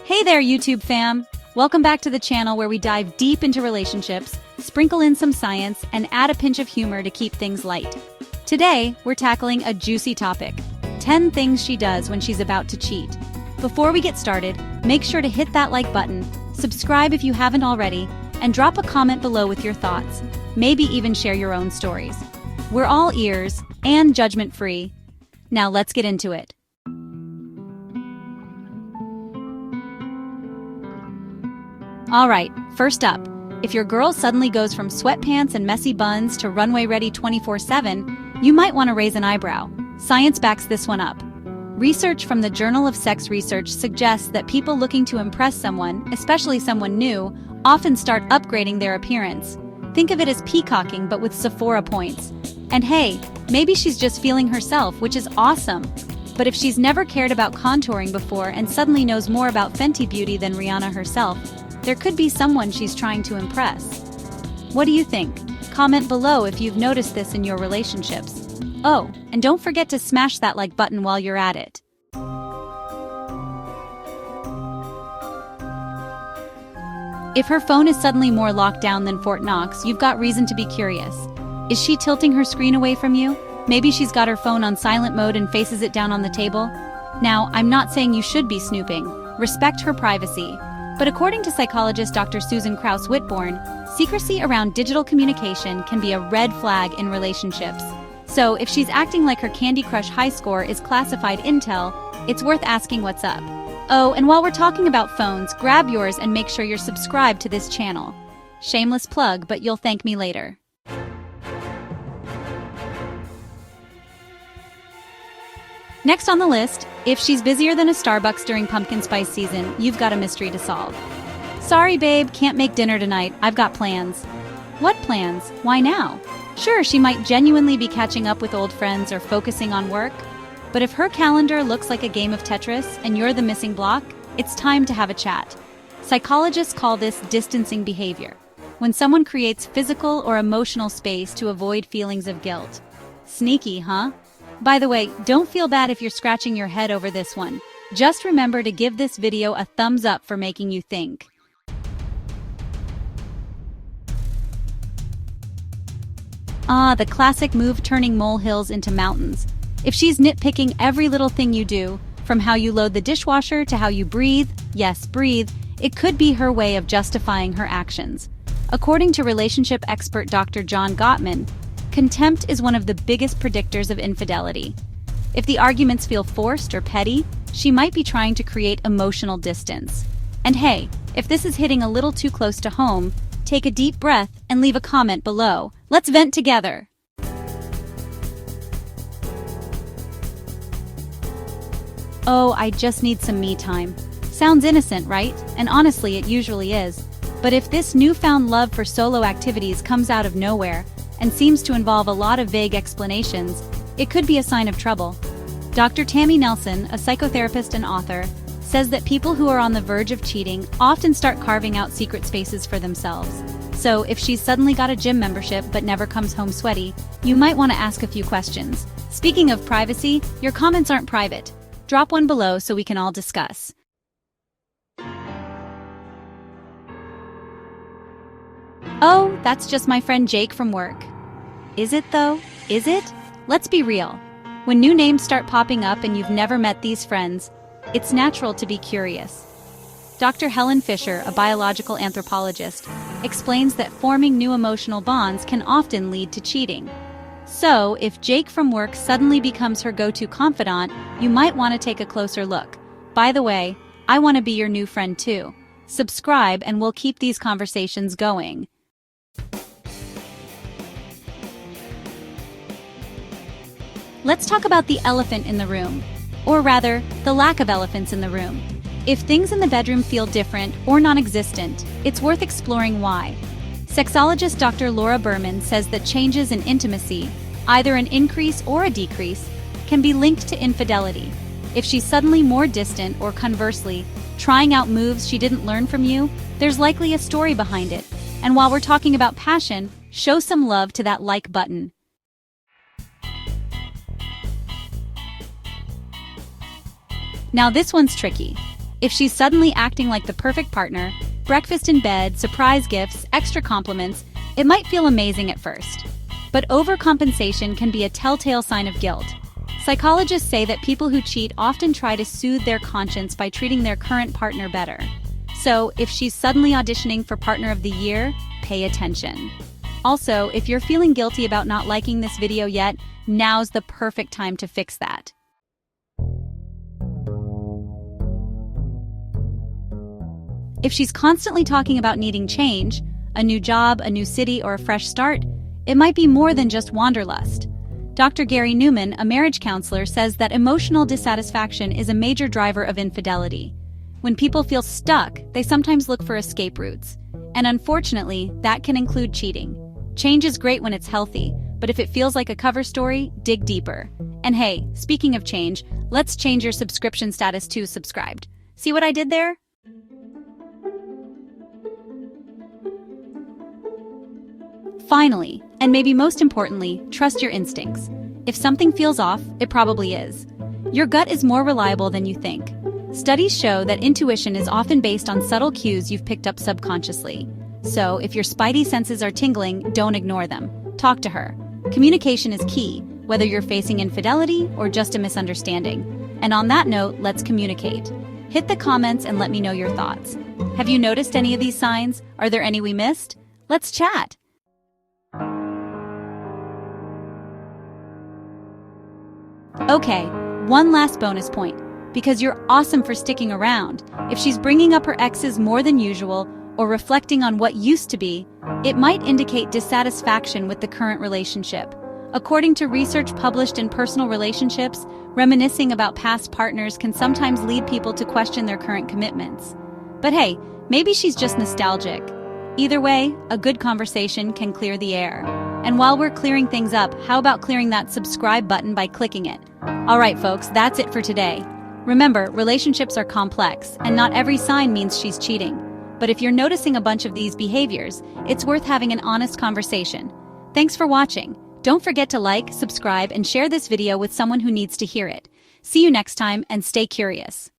Hey there, YouTube fam! Welcome back to the channel where we dive deep into relationships, sprinkle in some science, and add a pinch of humor to keep things light. Today, we're tackling a juicy topic: 10 things she does when she's about to cheat. Before we get started, make sure to hit that like button, subscribe if you haven't already, and drop a comment below with your thoughts. Maybe even share your own stories. We're all ears and judgment-free. Now let's get into it. Alright, first up, if your girl suddenly goes from sweatpants and messy buns to runway ready 24/7, you might want to raise an eyebrow. Science backs this one up. Research from the Journal of Sex Research suggests that people looking to impress someone, especially someone new, often start upgrading their appearance. Think of it as peacocking but with Sephora points. And hey, maybe she's just feeling herself, which is awesome. But if she's never cared about contouring before and suddenly knows more about Fenty Beauty than Rihanna herself, there could be someone she's trying to impress. What do you think? Comment below if you've noticed this in your relationships. Oh, and don't forget to smash that like button while you're at it. If her phone is suddenly more locked down than Fort Knox, you've got reason to be curious. Is she tilting her screen away from you? Maybe she's got her phone on silent mode and faces it down on the table. Now, I'm not saying you should be snooping. Respect her privacy. But according to psychologist Dr. Susan Krauss-Whitborn, secrecy around digital communication can be a red flag in relationships. So if she's acting like her Candy Crush high score is classified intel, it's worth asking what's up. Oh, and while we're talking about phones, grab yours and make sure you're subscribed to this channel. Shameless plug, but you'll thank me later. Next on the list, if she's busier than a Starbucks during pumpkin spice season, you've got a mystery to solve. Sorry babe, can't make dinner tonight, I've got plans. What plans? Why now? Sure, she might genuinely be catching up with old friends or focusing on work, but if her calendar looks like a game of Tetris and you're the missing block, it's time to have a chat. Psychologists call this distancing behavior, when someone creates physical or emotional space to avoid feelings of guilt. Sneaky, huh? By the way, don't feel bad if you're scratching your head over this one. Just remember to give this video a thumbs up for making you think. Ah, the classic move turning molehills into mountains. If she's nitpicking every little thing you do, from how you load the dishwasher to how you breathe, yes, breathe, it could be her way of justifying her actions. According to relationship expert Dr. John Gottman, contempt is one of the biggest predictors of infidelity. If the arguments feel forced or petty, she might be trying to create emotional distance. And hey, if this is hitting a little too close to home, take a deep breath and leave a comment below. Let's vent together. Oh, I just need some me time. Sounds innocent, right? And honestly, it usually is. But if this newfound love for solo activities comes out of nowhere, and seems to involve a lot of vague explanations, it could be a sign of trouble. Dr. Tammy Nelson, a psychotherapist and author, says that people who are on the verge of cheating often start carving out secret spaces for themselves. So if she's suddenly got a gym membership but never comes home sweaty, you might want to ask a few questions. Speaking of privacy, your comments aren't private. Drop one below so we can all discuss. Oh, that's just my friend Jake from work. Is it though? Is it? Let's be real. When new names start popping up and you've never met these friends, it's natural to be curious. Dr. Helen Fisher, a biological anthropologist, explains that forming new emotional bonds can often lead to cheating. So, if Jake from work suddenly becomes her go-to confidant, you might want to take a closer look. By the way, I want to be your new friend too. Subscribe and we'll keep these conversations going. Let's talk about the elephant in the room, or rather, the lack of elephants in the room. If things in the bedroom feel different or non-existent, it's worth exploring why. Sexologist Dr. Laura Berman says that changes in intimacy, either an increase or a decrease, can be linked to infidelity. If she's suddenly more distant or conversely, trying out moves she didn't learn from you, there's likely a story behind it. And while we're talking about passion, show some love to that like button. Now this one's tricky. If she's suddenly acting like the perfect partner, breakfast in bed, surprise gifts, extra compliments, it might feel amazing at first. But overcompensation can be a telltale sign of guilt. Psychologists say that people who cheat often try to soothe their conscience by treating their current partner better. So, if she's suddenly auditioning for Partner of the Year, pay attention. Also, if you're feeling guilty about not liking this video yet, now's the perfect time to fix that. If she's constantly talking about needing change, a new job, a new city, or a fresh start, it might be more than just wanderlust. Dr. Gary Newman, a marriage counselor, says that emotional dissatisfaction is a major driver of infidelity. When people feel stuck, they sometimes look for escape routes. And unfortunately, that can include cheating. Change is great when it's healthy, but if it feels like a cover story, dig deeper. And hey, speaking of change, let's change your subscription status to subscribed. See what I did there? Finally, and maybe most importantly, trust your instincts. If something feels off, it probably is. Your gut is more reliable than you think. Studies show that intuition is often based on subtle cues you've picked up subconsciously. So, if your spidey senses are tingling, don't ignore them. Talk to her. Communication is key, whether you're facing infidelity or just a misunderstanding. And on that note, let's communicate. Hit the comments and let me know your thoughts. Have you noticed any of these signs? Are there any we missed? Let's chat. Okay, one last bonus point. Because you're awesome for sticking around. If she's bringing up her exes more than usual or reflecting on what used to be, it might indicate dissatisfaction with the current relationship. According to research published in Personal Relationships, reminiscing about past partners can sometimes lead people to question their current commitments. But hey, maybe she's just nostalgic. Either way, a good conversation can clear the air. And while we're clearing things up, how about clearing that subscribe button by clicking it? All right, folks, that's it for today. Remember, relationships are complex, and not every sign means she's cheating. But if you're noticing a bunch of these behaviors, it's worth having an honest conversation. Thanks for watching. Don't forget to like, subscribe, and share this video with someone who needs to hear it. See you next time, and stay curious.